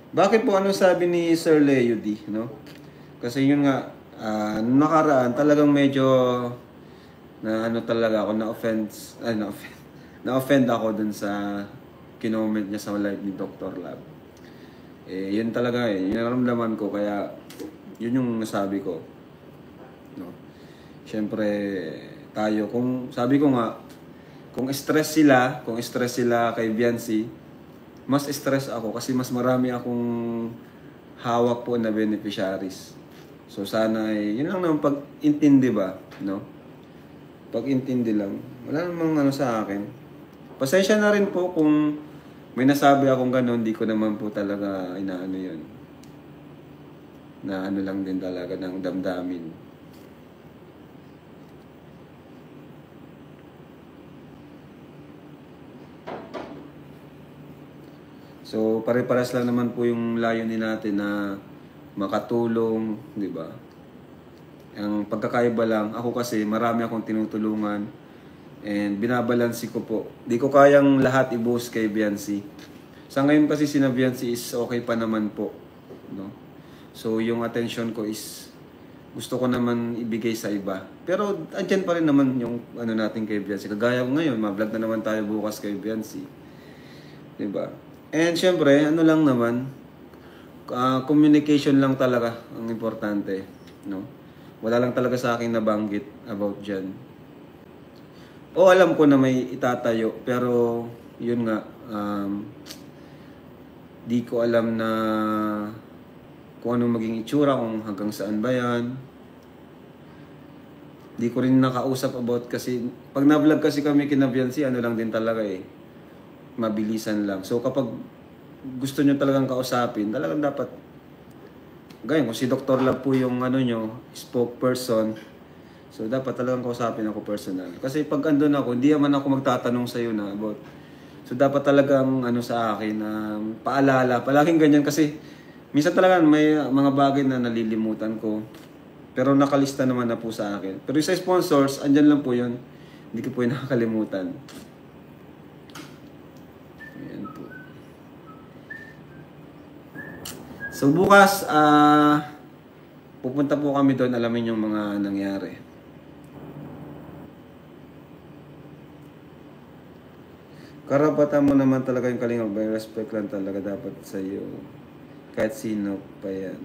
Bakit po ano sabi ni Sir Leo D, no? Kasi yun nga, nung nakaraan talagang medyo na ano talaga ako, na-offense, na-offend ako dun sa kinoment niya sa live ni Dr. Lab. Yun talaga yun naramdaman ko, kaya yun yung nasabi ko, no? Siyempre, tayo, kung sabi ko nga, kung stress sila kay Biancy, mas stress ako kasi mas marami akong hawak po na beneficiaries. So sana yun lang naman pag-intindi ba, no? Pag-intindi lang. Wala namang ano sa akin. Pasensya na rin po kung may nasabi akong gano'n, di ko naman po talaga inaano yun. Na ano lang din talaga ng damdamin. So, pare-paras lang naman po yung layunin natin na makatulong, di ba? Ang pagkakaiba lang, ako kasi marami akong tinutulungan and binabalansi ko po. Di ko kayang lahat i-boast kay Biancy. Sa ngayon kasi si Biancy is okay pa naman po, no? So, yung attention ko is gusto ko naman ibigay sa iba. Pero andyan pa rin naman yung ano natin kay Biancy. Kagaya ko ngayon, ma-vlog na naman tayo bukas kay Biancy. Di ba? And syempre, ano lang naman, communication lang talaga ang importante, no? Wala lang talaga sa akin nabanggit about dyan. O alam ko na may itatayo, pero yun nga, di ko alam na kung anong maging itsura, kung hanggang saan ba yan. Di ko rin nakausap about kasi, pag na-vlog kasi kami kinabiyansi, ano lang din talaga mabilisan lang. So kapag gusto nyo talagang kausapin, talagang dapat gayun, kung si Dr. Lab po yung ano nyo, spokesperson, so dapat talagang kausapin ako personal. Kasi pag andun ako, hindi naman ako magtatanong sa iyo na about. So dapat talagang ano sa akin, paalala, palaging ganyan kasi minsan talaga may mga bagay na nalilimutan ko. Pero nakalista naman na po sa akin. Pero sa sponsors, andyan lang po yun. Hindi ko po yung nakakalimutan. Ayan po. So bukas, pupunta po kami doon, alamin yung mga nangyari. Karapatan mo naman talaga yung Kalingap, by respect lang talaga dapat sa iyo. Kahit sino pa yan.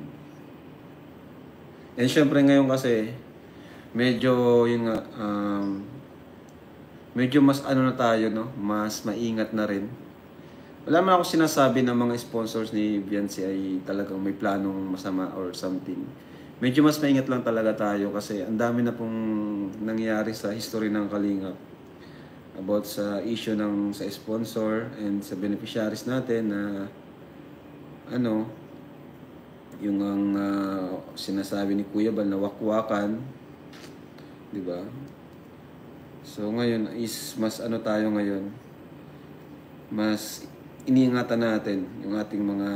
And syempre ngayon kasi, medyo yung medyo mas ano na tayo, no? Mas maingat na rin. Wala man ako sinasabi na mga sponsors ni Biancy ay talagang may planong masama or something. Medyo mas maingat lang talaga tayo kasi ang dami na pong nangyari sa history ng Kalingap about sa issue ng sa sponsor and sa beneficiaries natin na ano yung ang sinasabi ni Kuya Bal na wakwakan, di ba? So ngayon is mas ano tayo ngayon, mas iniingatan natin yung ating mga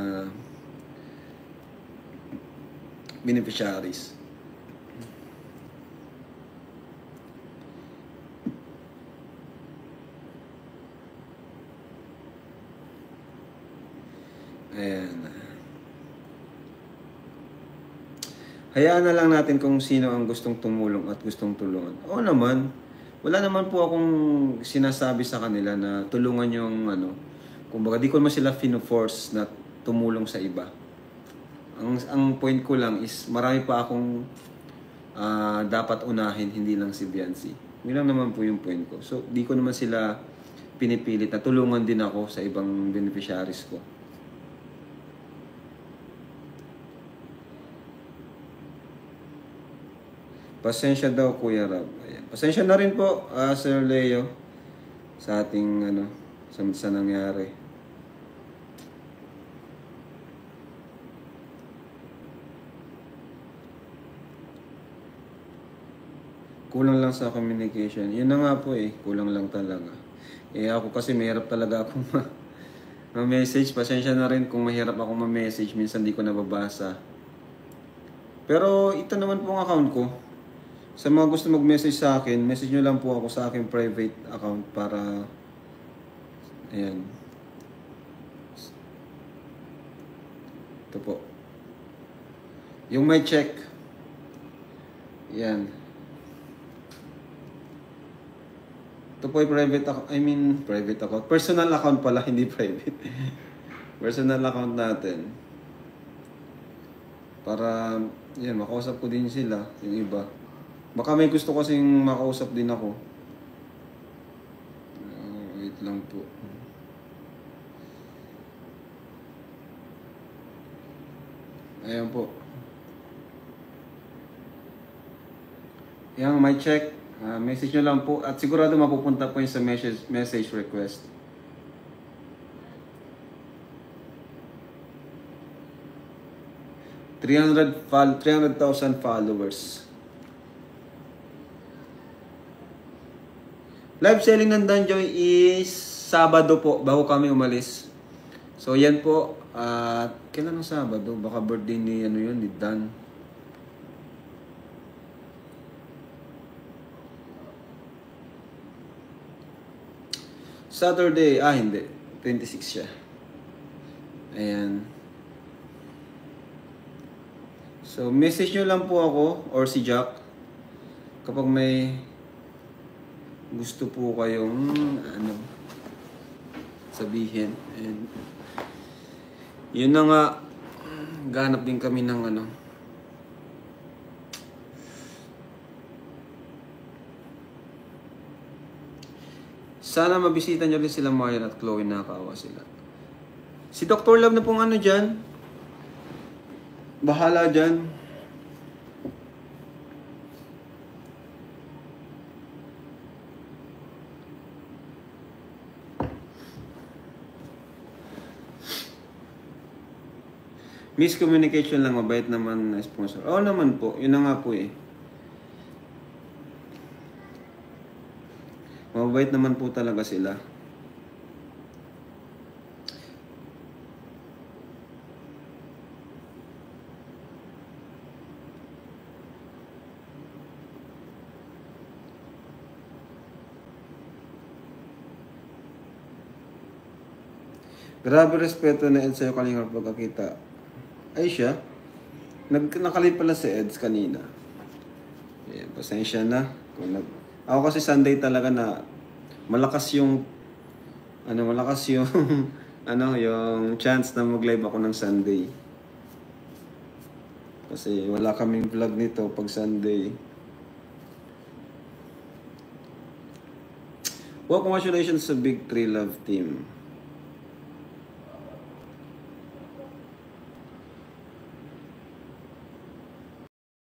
beneficiaries. Ayan. Hayaan na lang natin kung sino ang gustong tumulong at gustong tulungan. Oo naman. Wala naman po akong sinasabi sa kanila na tulungan yung ano. Kumbaga, di ko naman sila fino-force na tumulong sa iba. Ang point ko lang is marami pa akong dapat unahin, hindi lang si Biancy. Yun lang naman po yung point ko. So, di ko naman sila pinipilit na tulungan din ako sa ibang beneficiaries ko. Pasensya daw, Kuya Rab. Ayan. Pasensya na rin po, Sir Leo, sa ating ano, sa nangyari. Kulang lang sa communication. Yun na nga po kulang lang talaga. Ako kasi mahirap talaga akong ma-message. Pasensya na rin kung mahirap akong ma-message. Minsan di ko nababasa. Pero ito naman po ang account ko. Sa mga gusto mag-message sa akin, message nyo lang po ako sa aking private account para ayan. Yung may check. Yan. Ito po ay private account. Private account. Personal account pala, hindi private. Personal account natin. Para, yan, makausap ko din sila, yung iba. Baka may gusto kasing makausap din ako. Wait lang po. Ayan po. Yan, may check. Message nyo lang po. At sigurado mapupunta po yung sa message request. $300,000 followers. Live selling ng Danjoy is Sabado po, bago kami umalis. So yan po. Kailan ng Sabado? Baka birthday ni ni Dan. Saturday, hindi. 26 siya. Ayan. So, message nyo lang po ako or si Jack kapag may gusto po kayong sabihin. And yun na nga, ganap din kami ng sana mabisita nyo rin sila Marian at Chloe, nakakaawa sila. Si Dr. Love na pong dyan. Bahala dyan. Miscommunication lang, mabait naman na sponsor. Oo naman po, yun na nga po eh. Mabait naman po talaga sila. Grabe respeto na Ed sa'yo kanina pagkakita. Ay siya, nakalip pala si Eds kanina. Yeah, pasensya na. Ako kasi Sunday talaga na malakas yung yung chance na mag-live ako ng Sunday. Kasi wala kaming vlog nito pag Sunday. Well, congratulations sa Big 3 Love Team.